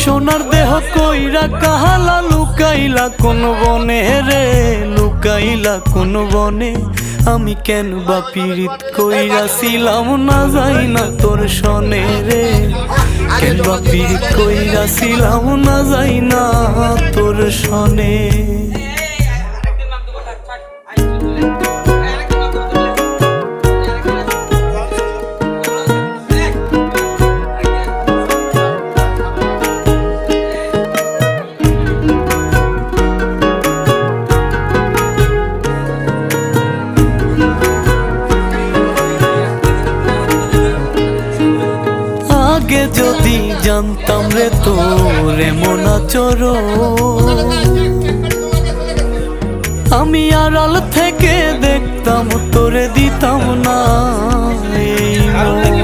সোনার দেহ কইরা কাহালা লুকাইলা কোন বনে রে, লুকাইলা কোন বনে। আমি কেন বা পীড়িত কইরাছিলাম না যাই না তোর সনে রে, কেন বা পীড়িত কইরাছিলাম না যাই না তোর সনে। আগে যদি জানতাম রে তোর এমন আচরণ, আমি আড়াল থেকে দেখতাম তোরে দিতাম না এই মন।